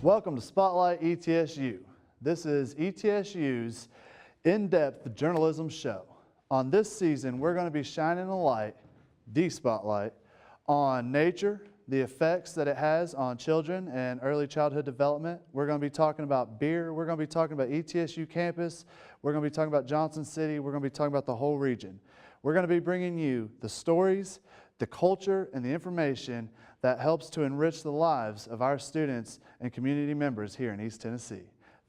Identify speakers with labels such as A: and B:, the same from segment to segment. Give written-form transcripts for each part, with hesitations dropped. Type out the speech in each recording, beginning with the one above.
A: Welcome to Spotlight ETSU. This is ETSU's in-depth journalism show. On this season, we're going to be shining a light, the spotlight, on nature, the effects that it has on children and early childhood development. We're going to be talking about beer. We're going to be talking about ETSU campus. We're going to be talking about Johnson City. We're going to be talking about the whole region. We're going to be bringing you the stories, the culture, and the information that helps to enrich the lives of our students and community members here in East Tennessee.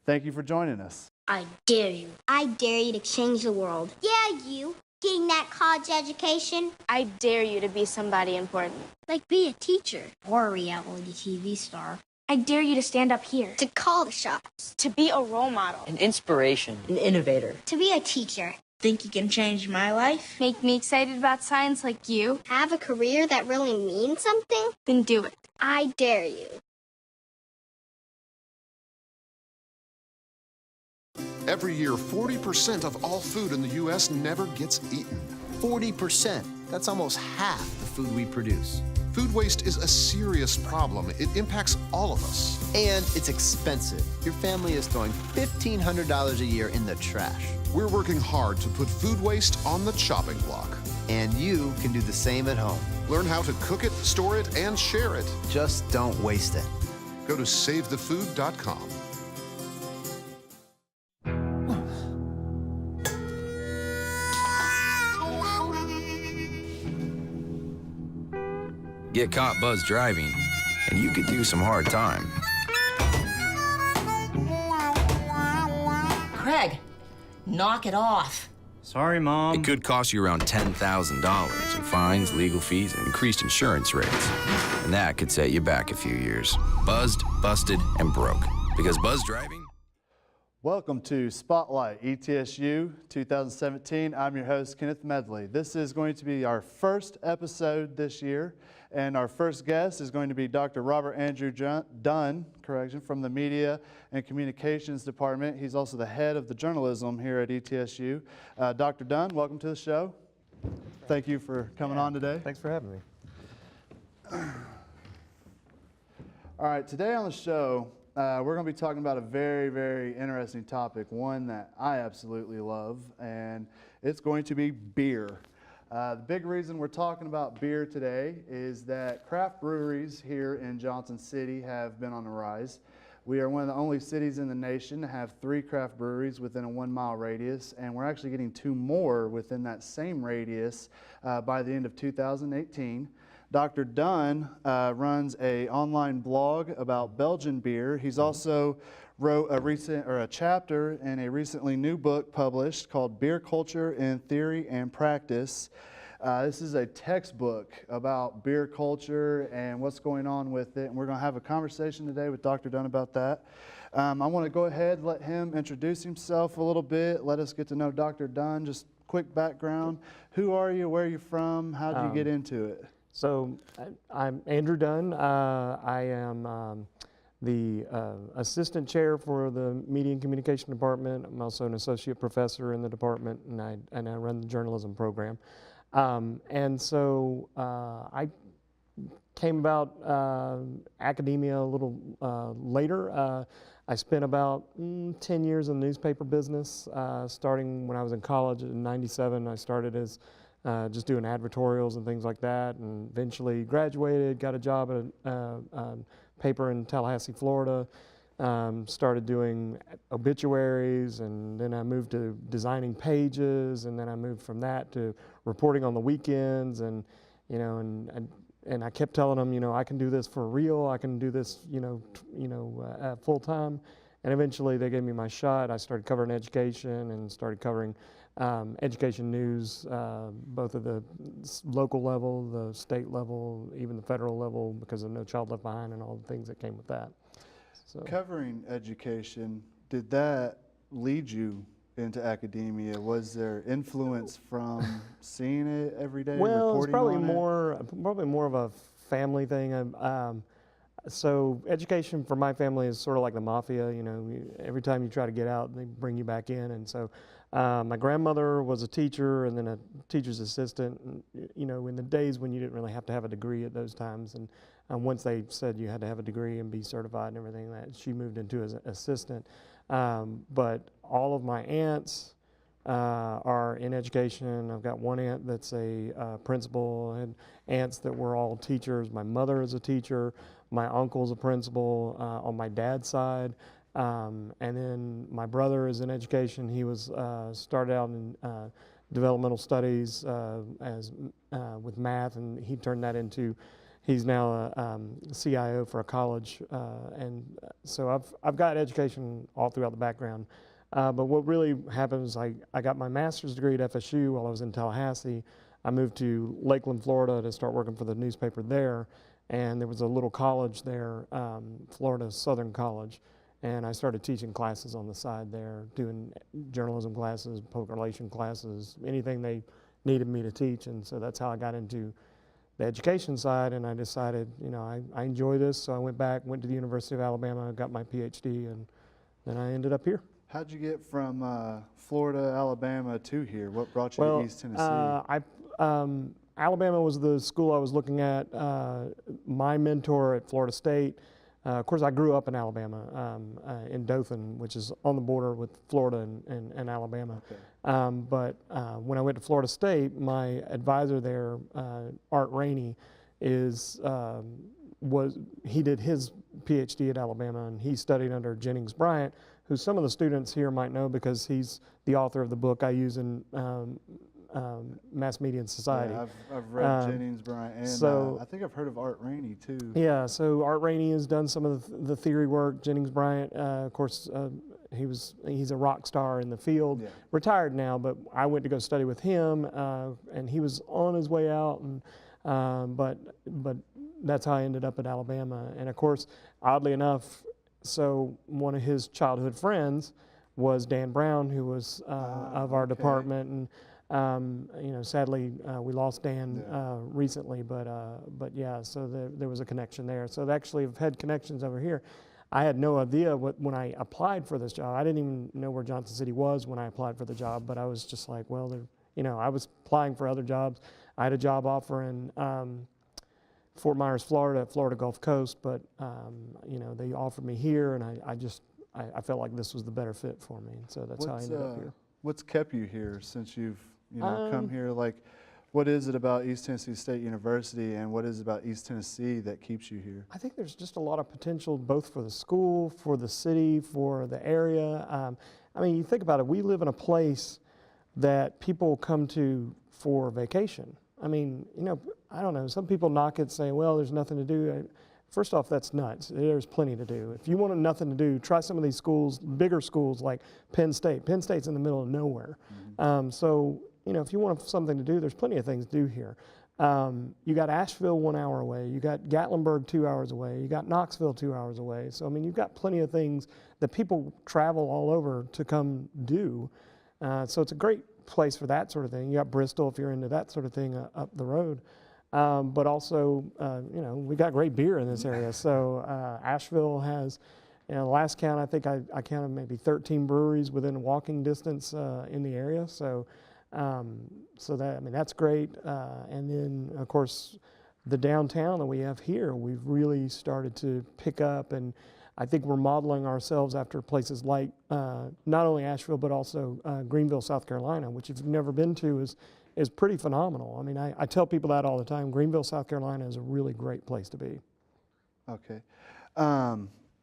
A: Thank you for joining us.
B: I dare you. I dare you to change the world. Yeah, you. Getting that college education.
C: I dare you to be somebody important.
B: Like be a teacher or a reality TV star.
C: I dare you to stand up here.
B: To call the shots.
C: To be a role model.
D: An inspiration.
E: An innovator.
B: To be a teacher.
E: Think you can change my life?
C: Make me excited about science like you.
B: Have a career that really means something?
C: Then do it.
B: I dare you.
F: Every year, 40% of all food in the U.S. never gets eaten.
G: 40%. That's almost half the food we produce.
F: Food waste is a serious problem. It impacts all of us.
G: And it's expensive. Your family is throwing $1,500 a year in the trash.
F: We're working hard to put food waste on the chopping block.
G: And you can do the same at home.
F: Learn how to cook it, store it, and share it.
G: Just don't waste it.
F: Go to savethefood.com.
H: Get caught buzzed driving, and you could do some hard time.
E: Craig, knock it off.
I: Sorry, Mom.
H: It could cost you around $10,000 in fines, legal fees, and increased insurance rates. And that could set you back a few years. Buzzed, busted, and broke. Because buzz driving...
A: Welcome to Spotlight ETSU 2017. I'm your host, Kenneth Medley. This is going to be our first episode this year, and our first guest is going to be Dr. Robert Andrew Dunn, from the Media and Communications Department. He's also the head of the journalism here at ETSU. Dr. Dunn, welcome to the show. Thank you for coming on today.
I: Thanks for having me.
A: All right, today on the show, we're going to be talking about a very, very interesting topic, one that I absolutely love, and it's going to be beer. The big reason we're talking about beer today is that craft breweries here in Johnson City have been on the rise. We are one of the only cities in the nation to have 3 craft breweries within a 1-mile radius, and we're actually getting 2 more within that same radius by the end of 2018. Dr. Dunn runs an online blog about Belgian beer. He's also wrote a chapter in a recently new book published called Beer Culture in Theory and Practice. This is a textbook about beer culture and what's going on with it, and we're going to have a conversation today with Dr. Dunn about that. I want to go ahead and let him introduce himself a little bit. Let us get to know Dr. Dunn. Just quick background. Who are you? Where are you from? How did you get into it?
I: So I'm Andrew Dunn. I am the assistant chair for the Media and Communication Department. I'm also an associate professor in the department, and I run the journalism program. And so I came about academia a little later. I spent about 10 years in the newspaper business, starting when I was in college in '97. I started as just doing advertorials and things like that, and eventually graduated, got a job at a paper in Tallahassee, Florida, started doing obituaries, and then I moved to designing pages, and then I moved from that to reporting on the weekends, and you know, and I kept telling them, you know, I can do this for real, I can do this, full time, and eventually they gave me my shot. I started covering education and started covering education news, both at the local level, the state level, even the federal level, because of No Child Left Behind and all the things that came with that. So.
A: Covering education, did that lead you into academia? Was there influence from seeing it every day?
I: Well, it's probably
A: on
I: more of a family thing. So education for my family is sort of like the mafia. You know, every time you try to get out, they bring you back in, and so My grandmother was a teacher and then a teacher's assistant, and, in the days when you didn't really have to have a degree at those times. And once they said you had to have a degree and be certified and everything, that she moved into as an assistant. But all of my aunts are in education. I've got one aunt that's a principal, and aunts that were all teachers. My mother is a teacher. My uncle's a principal on my dad's side. And then my brother is in education. He was started out in developmental studies with math, and he turned that into. He's now a CIO for a college, and so I've got education all throughout the background. But what really happened was I got my master's degree at FSU while I was in Tallahassee. I moved to Lakeland, Florida to start working for the newspaper there, and there was a little college there, Florida Southern College. And I started teaching classes on the side there, doing journalism classes, public relation classes, anything they needed me to teach. And so that's how I got into the education side. And I decided, I enjoy this. So I went to the University of Alabama, got my PhD, and then I ended up here.
A: How'd you get from Florida, Alabama to here? What brought you to East Tennessee?
I: Alabama was the school I was looking at. My mentor at Florida State. Of course, I grew up in Alabama, in Dothan, which is on the border with Florida and Alabama. Okay. But when I went to Florida State, my advisor there, Art Rainey, he did his PhD at Alabama, and he studied under Jennings Bryant, who some of the students here might know because he's the author of the book I use in Mass Media and Society.
A: Yeah, I've read Jennings Bryant, and so, I think I've heard of Art Rainey too.
I: Yeah, so Art Rainey has done some of the theory work. Jennings Bryant, of course, he's a rock star in the field, retired now, but I went to go study with him, and he was on his way out, and but that's how I ended up at Alabama. And of course, oddly enough, so one of his childhood friends was Dan Brown, who was of our department, and sadly, we lost Dan recently, but yeah, so there was a connection there. So actually, I've had connections over here. I had no idea when I applied for this job. I didn't even know where Johnson City was when I applied for the job, but I was just like, well, I was applying for other jobs. I had a job offer in Fort Myers, Florida, Florida Gulf Coast, but they offered me here, and I felt like this was the better fit for me, so that's how I ended up here.
A: What's kept you here since you've come here? Like, what is it about East Tennessee State University, and what is it about East Tennessee that keeps you here?
I: I think there's just a lot of potential both for the school, for the city, for the area. You think about it, we live in a place that people come to for vacation. I don't know, some people knock it saying, well, there's nothing to do. First off, that's nuts. There's plenty to do. If you want nothing to do, try some of these schools, bigger schools like Penn State. Penn State's in the middle of nowhere. Mm-hmm. If you want something to do, there's plenty of things to do here. You got Asheville 1 hour away. You got Gatlinburg 2 hours away. You got Knoxville 2 hours away. So, you've got plenty of things that people travel all over to come do. So it's a great place for that sort of thing. You got Bristol if you're into that sort of thing up the road. But also, we got great beer in this area. So Asheville has, last count, I think I counted maybe 13 breweries within walking distance in the area. So, that's great. And then, of course, the downtown that we have here, we've really started to pick up, and I think we're modeling ourselves after places like not only Asheville, but also Greenville, South Carolina, which if you've never been to is pretty phenomenal. I tell people that all the time. Greenville, South Carolina is a really great place to be. Okay.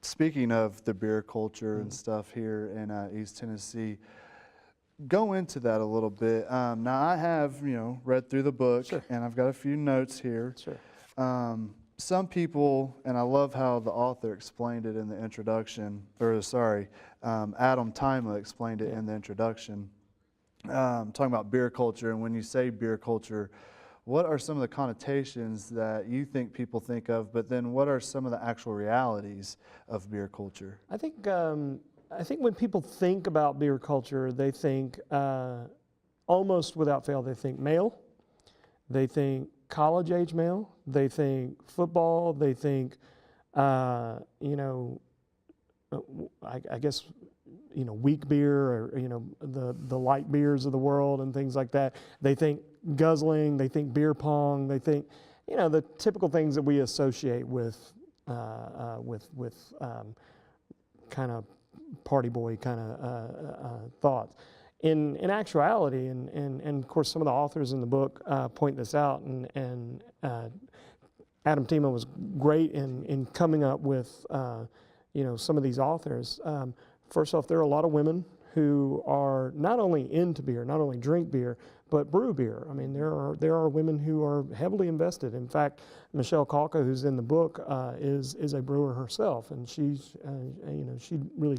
A: Speaking of the beer culture and stuff here in East Tennessee, go into that a little bit. Now I have, read through the book, and I've got a few notes here. Sure. Some people, and I love how the author explained it in the introduction, Adam Tima explained it in the introduction, talking about beer culture. And when you say beer culture, what are some of the connotations that you think people think of, but then what are some of the actual realities of beer culture?
I: I think when people think about beer culture, they think almost without fail, they think male, they think college age male, they think football, they think, I guess weak beer or, the light beers of the world and things like that. They think guzzling, they think beer pong, they think, the typical things that we associate with kind of party boy kind of thoughts. In actuality, and of course some of the authors in the book point this out, and Adam Tima was great in coming up with some of these authors. First off, there are a lot of women who are not only into beer, not only drink beer, but brew beer. I mean, there are women who are heavily invested. In fact, Michelle Kalka, who's in the book, is a brewer herself, and she's she really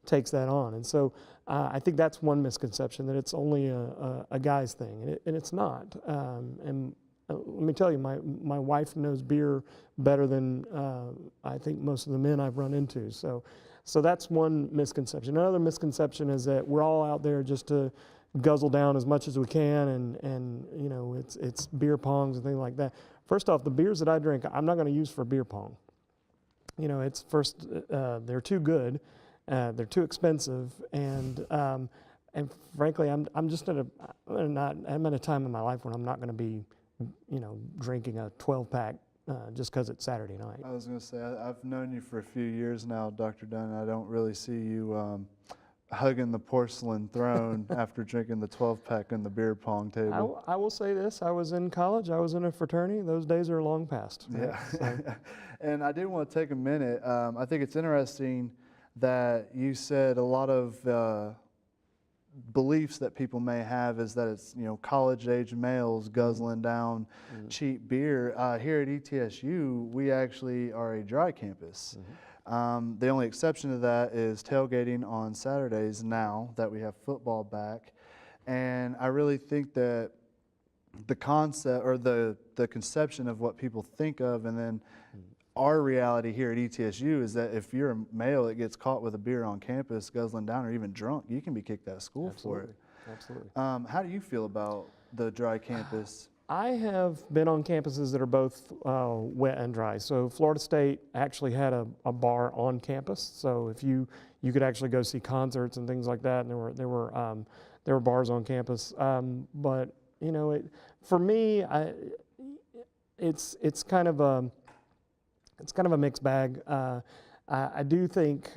I: takes that on. And so I think that's one misconception, that it's only a guy's thing, and it's not. And let me tell you, my wife knows beer better than I think most of the men I've run into. So that's one misconception. Another misconception is that we're all out there just to guzzle down as much as we can, and it's beer pongs and things like that. First off, the beers that I drink, I'm not going to use for beer pong. It's first, they're too good, they're too expensive, and frankly, I'm just I'm at a time in my life when I'm not going to be, drinking a 12-pack just because it's Saturday night.
A: I was going to say, I've known you for a few years now, Dr. Dunn. I don't really see you hugging the porcelain throne after drinking the 12-pack on the beer pong table.
I: I will say this, I was in college, I was in a fraternity, those days are long past. Right?
A: Yeah,
I: So.
A: And I did want to take a minute. I think it's interesting that you said a lot of beliefs that people may have is that it's college-age males guzzling down cheap beer. Here at ETSU, we actually are a dry campus. The only exception to that is tailgating on Saturdays now that we have football back. And I really think that the concept or the conception of what people think of, and then our reality here at ETSU is that if you're a male that gets caught with a beer on campus guzzling down or even drunk, you can be kicked out of school for it.
I: Absolutely.
A: How do you feel about the dry campus?
I: I have been on campuses that are both wet and dry. So Florida State actually had a bar on campus. So if you could actually go see concerts and things like that, and there were bars on campus. But for me, it's kind of a mixed bag. I do think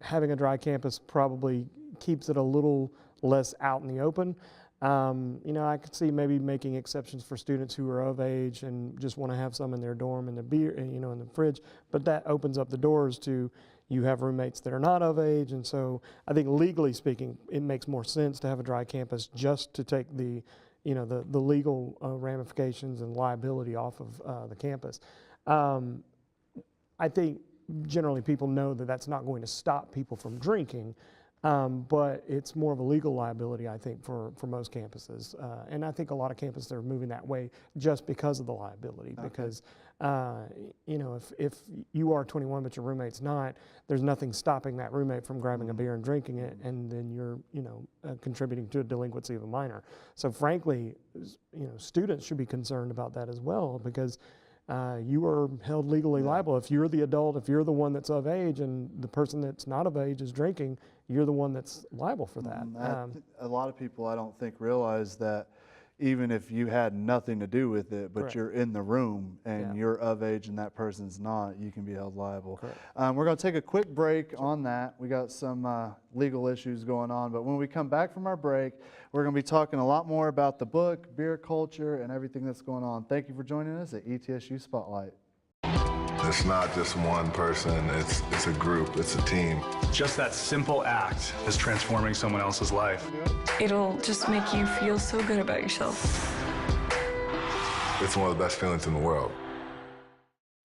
I: having a dry campus probably keeps it a little less out in the open. I could see maybe making exceptions for students who are of age and just want to have some in their dorm and the beer, in the fridge. But that opens up the doors to you have roommates that are not of age, and so I think legally speaking, it makes more sense to have a dry campus just to take the legal ramifications and liability off of the campus. I think generally people know that that's not going to stop people from drinking. But it's more of a legal liability, I think, for most campuses. And I think a lot of campuses are moving that way just because of the liability. Okay. Because, if you are 21 but your roommate's not, there's nothing stopping that roommate from grabbing a beer and drinking it, and then you're, contributing to a delinquency of a minor. So frankly, students should be concerned about that as well, because you are held legally liable. If you're the adult, if you're the one that's of age and the person that's not of age is drinking, you're the one that's liable for that.
A: A lot of people, I don't think, realize that even if you had nothing to do with it, but
I: Correct.
A: You're in the room and
I: Yeah.
A: you're of age and that person's not, you can be held liable. We're going to take a quick break on that. We got some legal issues going on, but when we come back from our break, we're going to be talking a lot more about the book, beer culture, and everything that's going on. Thank you for joining us at ETSU Spotlight.
D: It's not just one person, it's a group, it's a team.
J: Just that simple act is transforming someone else's life.
K: It'll just make you feel so good about yourself.
D: It's one of the best feelings in the world.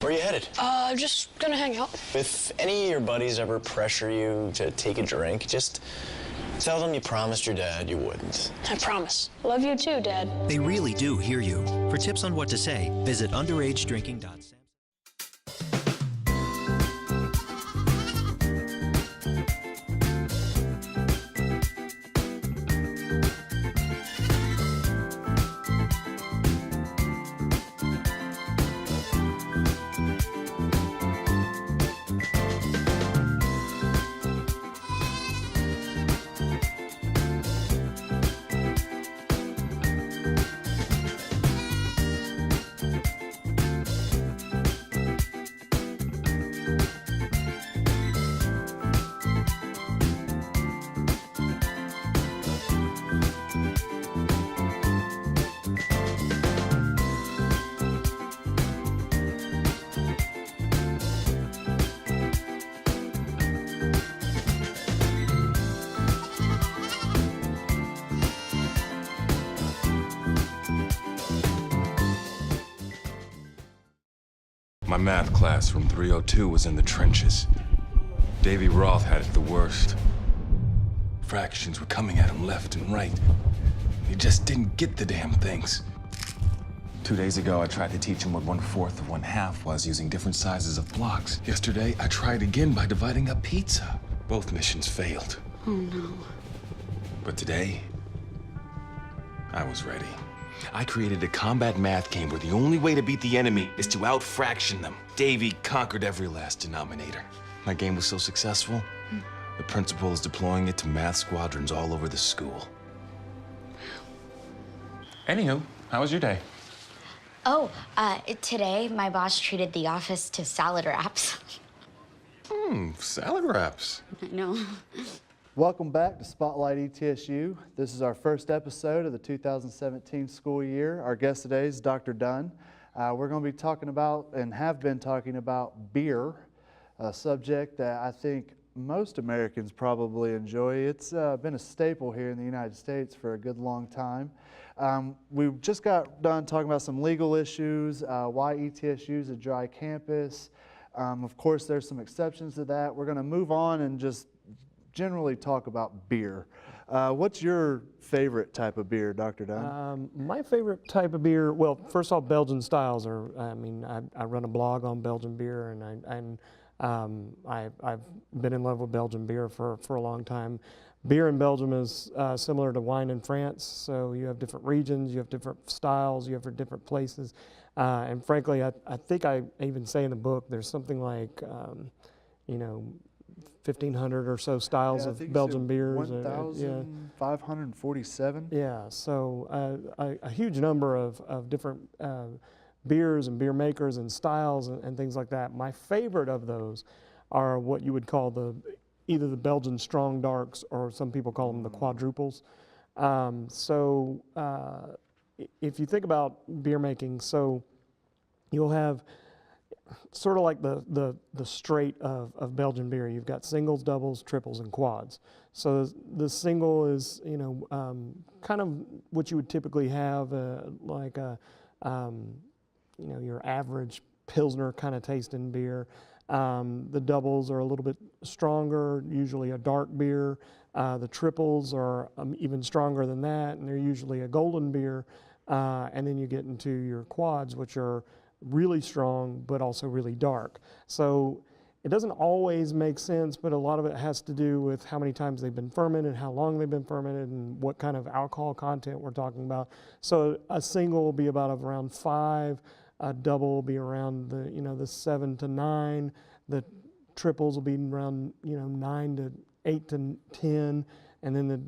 L: Where are you headed?
K: Just gonna hang out.
L: If any of your buddies ever pressure you to take a drink, just tell them you promised your dad you wouldn't.
K: I promise. Love you too, Dad.
M: They really do hear you. For tips on what to say, visit underagedrinking.com.
N: My math class from 302 was in the trenches. Davy Roth had it the worst. Fractions were coming at him left and right. He just didn't get the damn things. 2 days ago, I tried to teach him what 1/4 of 1/2 was using different sizes of blocks. Yesterday, I tried again by dividing up pizza. Both missions failed.
K: Oh no.
N: But today, I was ready. I created a combat math game where the only way to beat the enemy is to out-fraction them. Davy conquered every last denominator. My game was so successful, the principal is deploying it to math squadrons all over the school. Anywho, how was your day?
O: Oh, today my boss treated the office to salad wraps.
N: Salad wraps.
O: I know.
A: Welcome back to Spotlight ETSU. This is our first episode of the 2017 school year. Our guest today is Dr. Dunn. We're going to be talking about, and have been talking about, beer, a subject that I think most Americans probably enjoy. It's been a staple here in the United States for a good long time. We just got done talking about some legal issues, why ETSU is a dry campus. Of course, there's some exceptions to that. We're going to move on and just generally talk about beer. What's your favorite type of beer, Dr. Dunn?
I: My favorite type of beer, well, first off, Belgian styles are, I run a blog on Belgian beer, and I've been in love with Belgian beer for a long time. Beer in Belgium is similar to wine in France, so you have different regions, you have different styles, you have different places. And frankly, I think I even say in the book, there's something like, 1,500 or so styles of Belgian beers.
A: 1,547?
I: Yeah, so a huge number of different beers and beer makers and styles and things like that. My favorite of those are what you would call either the Belgian strong darks, or some people call them the quadruples. If you think about beer making, so you'll have sort of like the straight of Belgian beer. You've got singles, doubles, triples, and quads. So the single is, kind of what you would typically have, your average Pilsner kind of taste in beer. The doubles are a little bit stronger, usually a dark beer. The triples are even stronger than that, and they're usually a golden beer. And then you get into your quads, which are really strong, but also really dark. So it doesn't always make sense, but a lot of it has to do with how many times they've been fermented, how long they've been fermented, and what kind of alcohol content we're talking about. So a single will be about around 5, a double will be around the 7 to 9, the triples will be around 9 to 8 to 10, and then the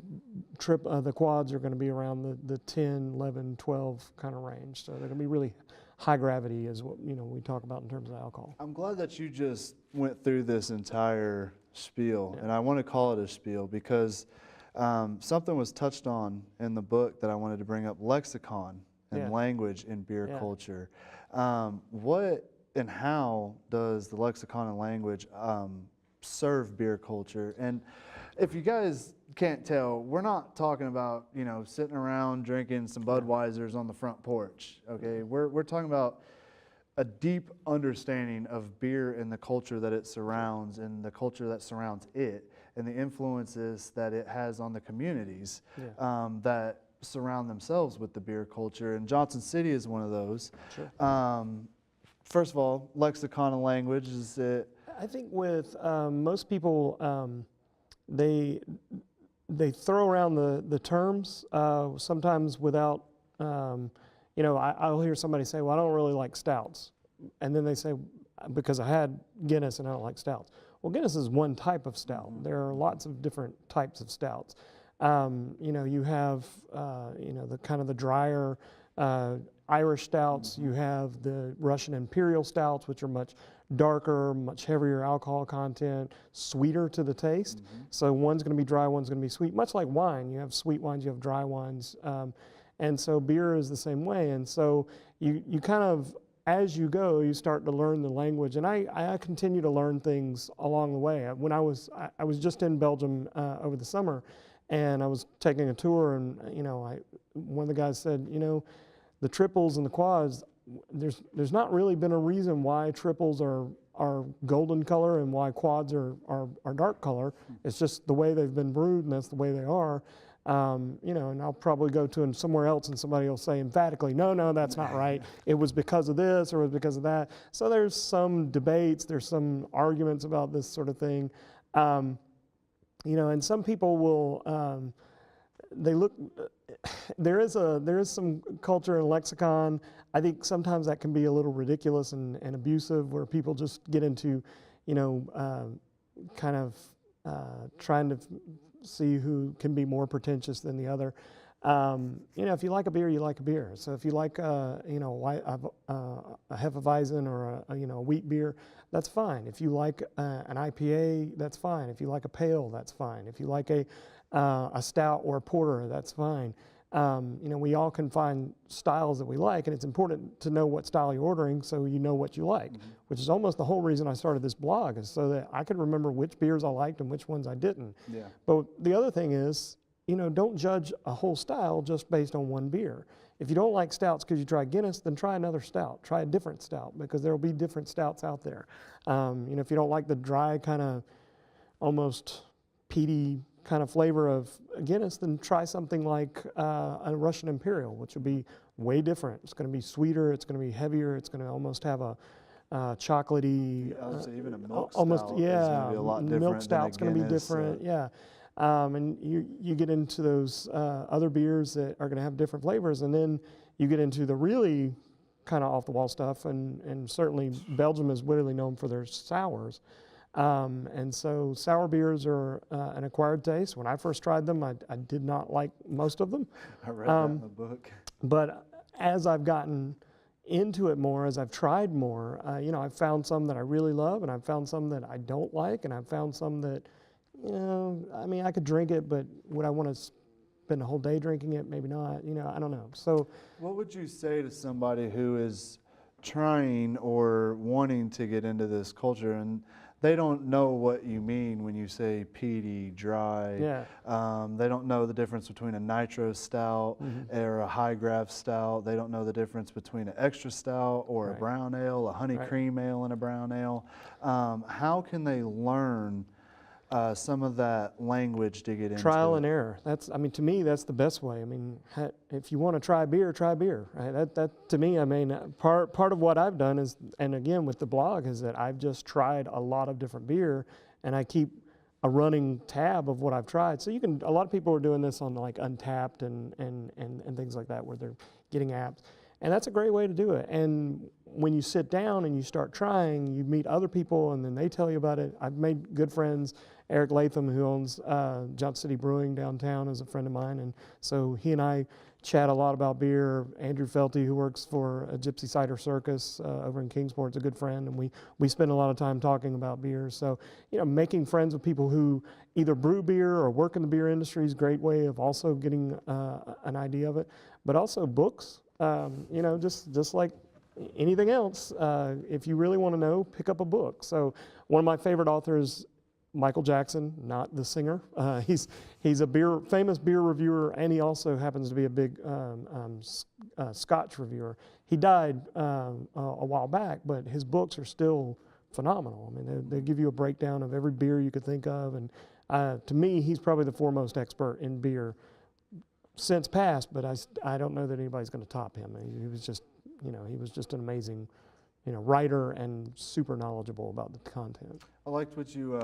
I: quads are going to be around the 10, 11, 12 kind of range. So they're going to be really high gravity, is what we talk about in terms of alcohol.
A: I'm glad that you just went through this entire spiel, and I want to call it a spiel because something was touched on in the book that I wanted to bring up: lexicon and language in beer culture. What and how does the lexicon and language serve beer culture? And if you guys can't tell, we're not talking about, sitting around drinking some Budweisers on the front porch, okay? We're talking about a deep understanding of beer and the culture that it surrounds, and the culture that surrounds it, and the influences that it has on the communities that surround themselves with the beer culture. And Johnson City is one of those. Sure. First of all, lexicon and language, is it?
I: I think with most people, they throw around the terms sometimes without, I'll hear somebody say, well, I don't really like stouts. And then they say, because I had Guinness and I don't like stouts. Well, Guinness is one type of stout. There are lots of different types of stouts. You have, the kind of the drier Irish stouts. You have the Russian Imperial stouts, which are much darker, much heavier alcohol content, sweeter to the taste. So one's going to be dry, one's going to be sweet, much like wine. You have sweet wines, you have dry wines. And so beer is the same way. And so you kind of, as you go, you start to learn the language. And I continue to learn things along the way. When I was just in Belgium over the summer, and I was taking a tour, and one of the guys said, the triples and the quads, there's not really been a reason why triples are golden color and why quads are dark color. It's just the way they've been brewed, and that's the way they are. You know, and I'll probably go to somewhere else and somebody will say emphatically, no, that's not right. It was because of this or it was because of that. So there's some debates, there's some arguments about this sort of thing. You know, and some people will, there is some culture and lexicon. I think sometimes that can be a little ridiculous and abusive, where people just get into, you know, kind of trying to see who can be more pretentious than the other. You know, if you like a beer, you like a beer. So if you like, you know, a Hefeweizen or a wheat beer, that's fine. If you like an IPA, that's fine. If you like a pale, that's fine. If you like a stout or a porter, that's fine. You know, we all can find styles that we like, and it's important to know what style you're ordering so you know what you like, which is almost the whole reason I started this blog, is so that I could remember which beers I liked and which ones I didn't.
A: Yeah.
I: But the other thing is, you know, don't judge a whole style just based on one beer. If you don't like stouts because you tried Guinness, then try another stout. Try a different stout, because there will be different stouts out there. You know, if you don't like the dry kind of almost peaty kind of flavor of Guinness, then try something like a Russian Imperial, which will be way different. It's going to be sweeter, it's going to be heavier, it's going to almost have a chocolatey,
A: even a milk
I: almost,
A: stout
I: yeah,
A: is gonna be a lot different
I: milk
A: than a
I: stout's going to be
A: Guinness,
I: different, yeah. And you get into those other beers that are going to have different flavors, and then you get into the really kind of off-the-wall stuff, and certainly Belgium is really known for their sours. And so sour beers are an acquired taste. When I first tried them, I did not like most of them.
A: I read that in the book.
I: But as I've gotten into it more, as I've tried more, you know, I've found some that I really love, and I've found some that I don't like, and I've found some that, you know, I mean, I could drink it, but would I want to spend a whole day drinking it? Maybe not, you know, I don't know. So
A: what would you say to somebody who is trying or wanting to get into this culture, and they don't know what you mean when you say peaty, dry?
I: Yeah.
A: They don't know the difference between a nitro stout or a high graph stout. They don't know the difference between an extra stout or a brown ale, a honey cream ale and a brown ale. How can they learn some of that language to get into
I: trial and error. That's, I mean, to me, that's the best way. I mean, if you want to try beer, right? That to me, I mean, part of what I've done is, and again with the blog, is that I've just tried a lot of different beer, and I keep a running tab of what I've tried. So you can, a lot of people are doing this on like Untapped and things like that, where they're getting apps. And that's a great way to do it. And when you sit down and you start trying, you meet other people, and then they tell you about it. I've made good friends. Eric Latham, who owns Johnson City Brewing downtown, is a friend of mine, and so he and I chat a lot about beer. Andrew Felty, who works for a Gypsy Cider Circus over in Kingsport, is a good friend, and we spend a lot of time talking about beer. So, you know, making friends with people who either brew beer or work in the beer industry is a great way of also getting an idea of it. But also books, you know, just like anything else, if you really want to know, pick up a book. So one of my favorite authors, Michael Jackson, not the singer. He's a famous beer reviewer, and he also happens to be a big Scotch reviewer. He died a while back, but his books are still phenomenal. I mean, they give you a breakdown of every beer you could think of, and to me, he's probably the foremost expert in beer since passed. But I don't know that anybody's going to top him. He was just, you know, he was just an amazing, you know, writer and super knowledgeable about the content.
A: I liked what you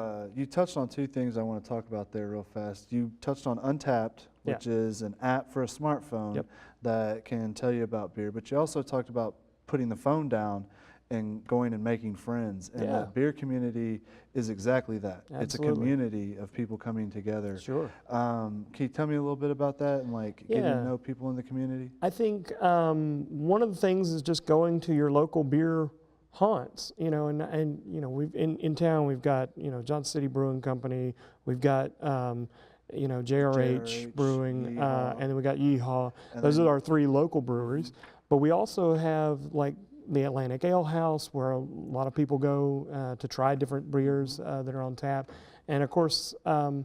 A: touched on two things I want to talk about there real fast. You touched on Untapped, which is an app for a smartphone that can tell you about beer, but you also talked about putting the phone down and going and making friends. And the beer community is exactly that.
I: Absolutely.
A: It's a community of people coming together.
I: Sure.
A: Can you tell me a little bit about that and like getting to know people in the community?
I: I think one of the things is just going to your local beer haunts, you know, and you know, we've in town we've got, you know, Johnson City Brewing Company, we've got you know, JRH Brewing, and then we got Yeehaw. Those are our three local breweries, but we also have like the Atlantic Ale House, where a lot of people go to try different beers that are on tap, and of course, you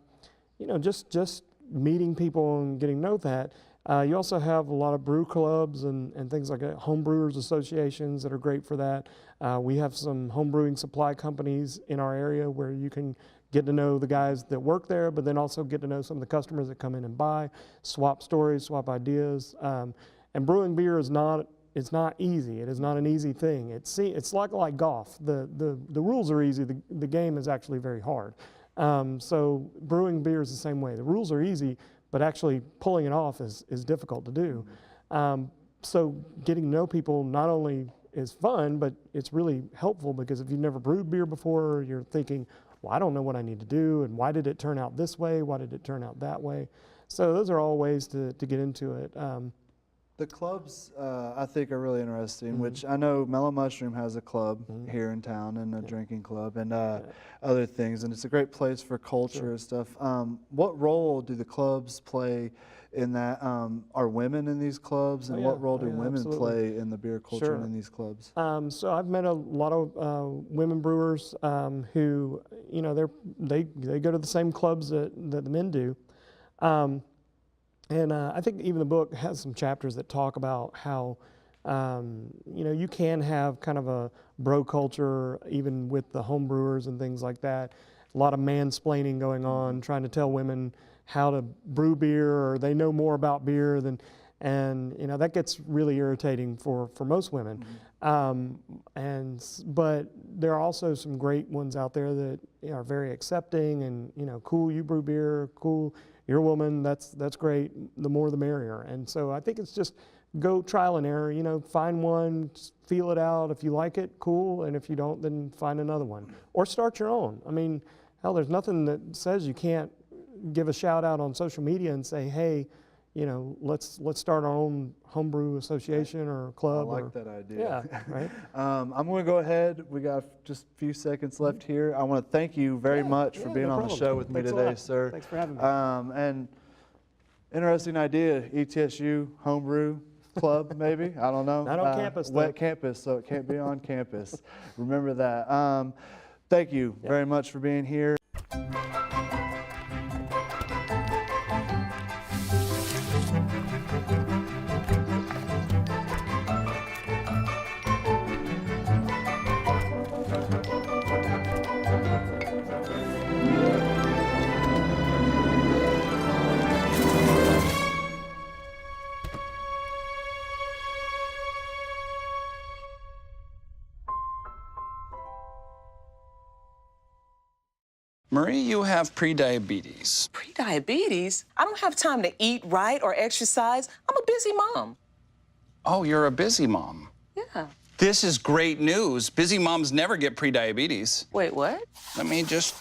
I: know, just meeting people and getting to know that. You also have a lot of brew clubs and things like that, home brewers associations that are great for that. We have some home brewing supply companies in our area where you can get to know the guys that work there, but then also get to know some of the customers that come in and buy, swap stories, swap ideas. And brewing beer is not, it's not easy. It is not an easy thing. It's like golf. The rules are easy. The game is actually very hard. So brewing beer is the same way. The rules are easy, but actually pulling it off is difficult to do. So getting to know people not only is fun, but it's really helpful because if you've never brewed beer before, you're thinking, well, I don't know what I need to do, and why did it turn out this way? Why did it turn out that way? So those are all ways to get into it.
A: The clubs, I think, are really interesting, which I know Mellow Mushroom has a club here in town and a drinking club and other things, and it's a great place for culture and stuff. What role do the clubs play in that? Are women in these clubs, and what role do women play in the beer culture and in these clubs? So
I: I've met a lot of women brewers who, you know, they go to the same clubs that the men do. And I think even the book has some chapters that talk about how, you know, you can have kind of a bro culture even with the home brewers and things like that. A lot of mansplaining going on, trying to tell women how to brew beer, or they know more about beer than, and you know, that gets really irritating for most women. But there are also some great ones out there that are very accepting and, you know, cool, you brew beer, cool, you're a woman, that's great, the more the merrier. And so I think it's just go trial and error, you know, find one, feel it out. If you like it, cool, and if you don't, then find another one. Or start your own. I mean, hell, there's nothing that says you can't give a shout out on social media and say, hey, you know, let's start our own homebrew association or club.
A: I like that idea.
I: Yeah, right.
A: I'm going to go ahead. We got just a few seconds left here. I want to thank you very much for being on the show with me today, sir.
I: Thanks for having me.
A: And interesting idea, ETSU homebrew club, maybe. I don't know.
I: Not on campus,
A: wet campus, so it can't be on campus. Remember that. Thank you very much for being here.
P: Marie, you have prediabetes.
Q: Prediabetes? I don't have time to eat right or exercise. I'm a busy mom.
P: Oh, you're a busy mom.
Q: Yeah.
P: This is great news. Busy moms never get prediabetes.
Q: Wait, what?
P: Let me just...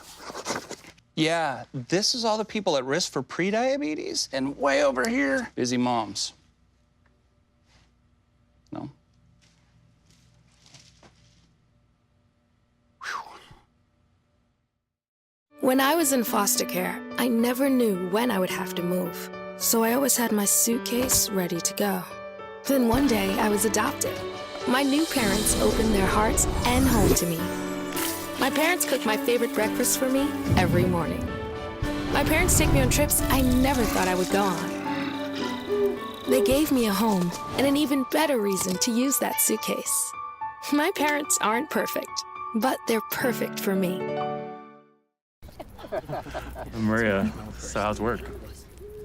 P: Yeah, this is all the people at risk for prediabetes, and way over here, busy moms. No?
R: When I was in foster care, I never knew when I would have to move, so I always had my suitcase ready to go. Then one day, I was adopted. My new parents opened their hearts and home to me. My parents cook my favorite breakfast for me every morning. My parents take me on trips I never thought I would go on. They gave me a home and an even better reason to use that suitcase. My parents aren't perfect, but they're perfect for me.
S: Maria, so how's work?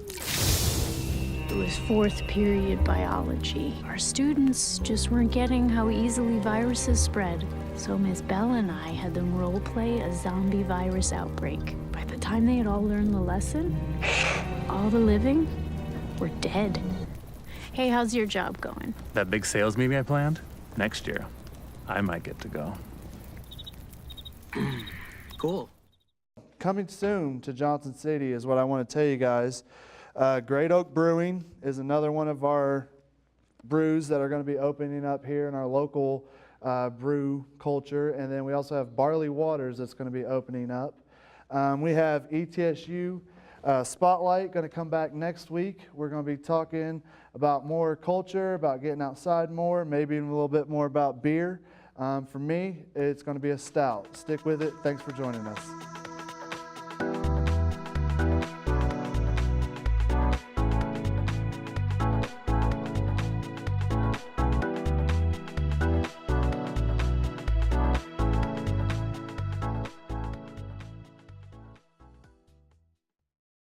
T: It was fourth period biology. Our students just weren't getting how easily viruses spread. So Miss Bell and I had them role play a zombie virus outbreak. By the time they had all learned the lesson, all the living were dead. Hey, how's your job going?
S: That big sales meeting I planned? Next year, I might get to go.
A: Cool. Coming soon to Johnson City is what I want to tell you guys. Great Oak Brewing is another one of our brews that are going to be opening up here in our local brew culture. And then we also have Barley Waters that's going to be opening up. We have ETSU Spotlight going to come back next week. We're going to be talking about more culture, about getting outside more, maybe even a little bit more about beer. For me, it's going to be a stout. Stick with it. Thanks for joining us.